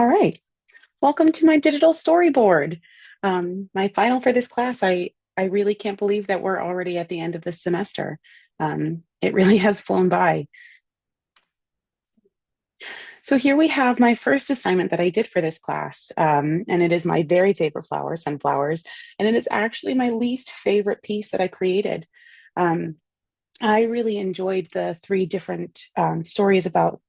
All right. Welcome to my digital storyboard. My final for this class. I really can't believe that we're already at the end of this semester. It really has flown by. So here we have my first assignment that I did for this class, and it is my very favorite flower, sunflowers, and it is actually my least favorite piece that I created. Um, I really enjoyed the three different stories about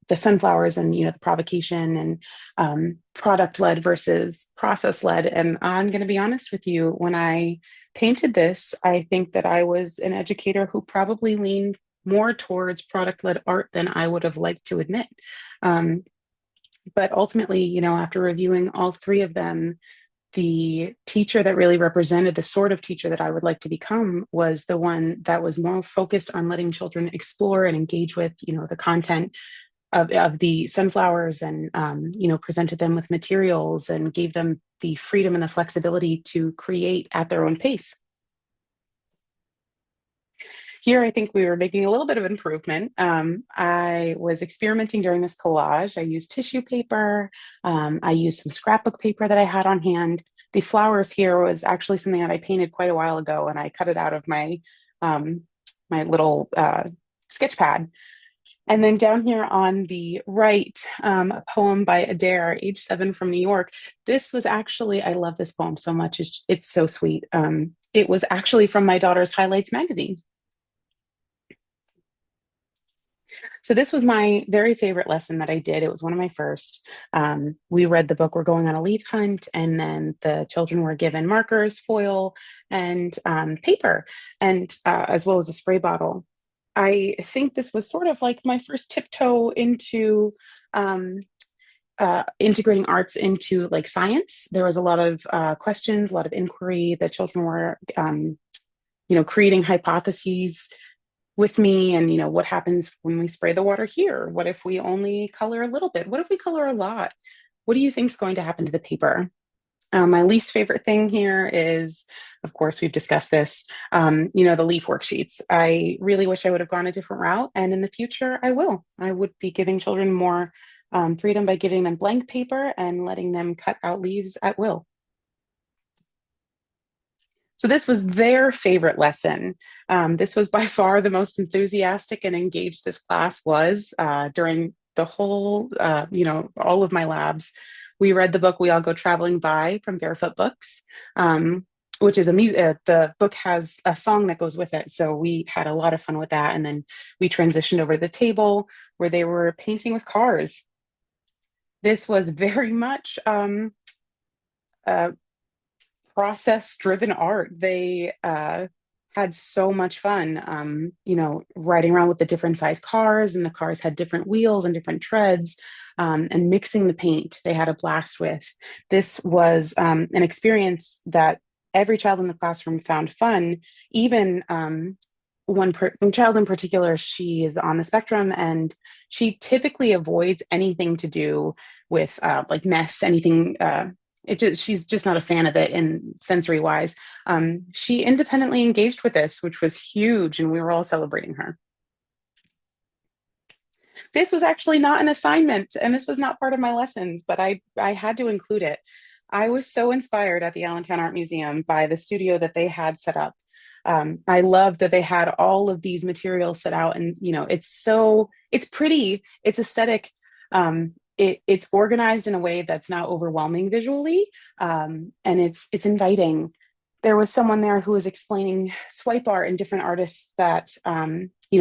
the sunflowers and the provocation and product led versus process led. And I'm going to be honest with you, when I painted this, I think that I was an educator who probably leaned more towards product led art than I would have liked to admit. um, but ultimately, after reviewing all three of them, the teacher that really represented the sort of teacher that I would like to become was the one that was more focused on letting children explore and engage with, the content of the sunflowers, and presented them with materials and gave them the freedom and the flexibility to create at their own pace. Here, I think we were making a little bit of improvement. I was experimenting during this collage. I used tissue paper. I used some scrapbook paper that I had on hand. The flowers here was actually something that I painted quite a while ago, and I cut it out of um, my little sketch pad. And then down here on the right, a poem by Adair, age 7, from New York. This was actually, I love this poem so much. It's so sweet. It was actually from my daughter's Highlights magazine. So this was my very favorite lesson that I did. It was one of my first. We read the book We're Going on a Leaf Hunt, and then the children were given markers, foil, and paper, and as well as a spray bottle. I think this was sort of like my first tiptoe into um, integrating arts into like science. There was a lot of questions, a lot of inquiry. The children were, creating hypotheses with me, and what happens when we spray the water here? What if we only color a little bit? What if we color a lot? What do you think is going to happen to the paper? My least favorite thing here is, of course, we've discussed this, the leaf worksheets. I really wish I would have gone a different route. And in the future, I will. I would be giving children more freedom by giving them blank paper and letting them cut out leaves at will. So this was their favorite lesson. This was by far the most enthusiastic and engaged this class was during the whole, all of my labs. We read the book We All Go Traveling By from Barefoot Books, which is a music. The book has a song that goes with it, so we had a lot of fun with that. And then we transitioned over to the table where they were painting with cars. This was very much uh, process driven art. They had so much fun, riding around with the different size cars, and the cars had different wheels and different treads, and mixing the paint. They had a blast with. This was an experience that every child in the classroom found fun. Even one child in particular, she is on the spectrum, and she typically avoids anything to do with like mess, anything. She's just not a fan of it in sensory wise. She independently engaged with this, which was huge, and we were all celebrating her. This was actually not an assignment, and this was not part of my lessons, but I had to include it. I was so inspired at the Allentown Art Museum by the studio that they had set up. I love that they had all of these materials set out, and it's pretty, it's aesthetic. It's organized in a way that's not overwhelming visually, and it's inviting. There was someone there who was explaining swipe art and different artists that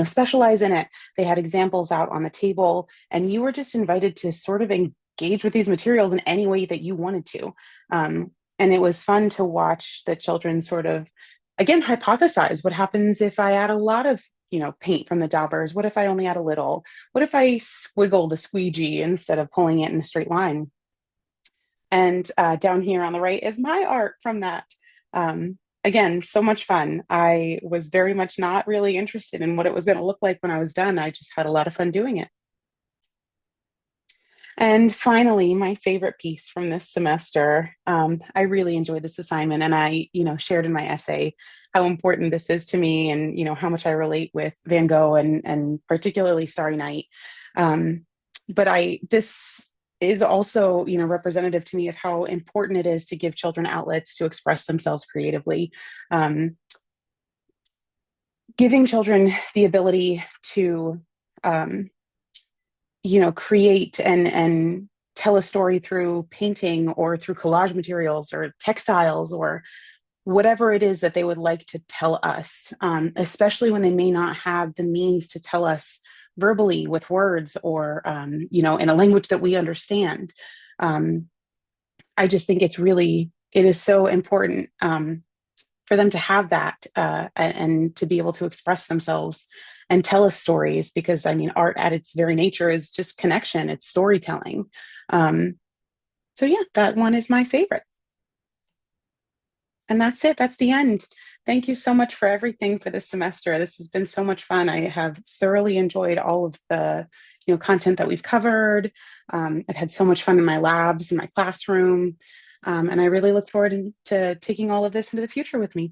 specialize in it. They had examples out on the table, and you were just invited to sort of engage with these materials in any way that you wanted to. And it was fun to watch the children sort of, again, hypothesize what happens if I add a lot of paint from the daubers. What if I only add a little? What if I squiggle the squeegee instead of pulling it in a straight line? And down here on the right is my art from that. Again, so much fun. I was very much not really interested in what it was going to look like when I was done. I just had a lot of fun doing it. And finally, my favorite piece from this semester. I really enjoyed this assignment, and I, shared in my essay how important this is to me, and how much I relate with Van Gogh and particularly Starry Night. But this is also, representative to me of how important it is to give children outlets to express themselves creatively. Um, Giving children the ability to, um, create and tell a story through painting or through collage materials or textiles or whatever it is that they would like to tell us, especially when they may not have the means to tell us verbally with words or, in a language that we understand. Um, I just think it is so important for them to have that and to be able to express themselves and tell us stories because, I mean, art at its very nature is just connection, it's storytelling. Um, so, yeah, that one is my favorite. And that's it. That's the end. Thank you so much for everything for this semester. This has been so much fun. I have thoroughly enjoyed all of the, content that we've covered. I've had so much fun in my labs, in my classroom. And I really look forward to taking all of this into the future with me.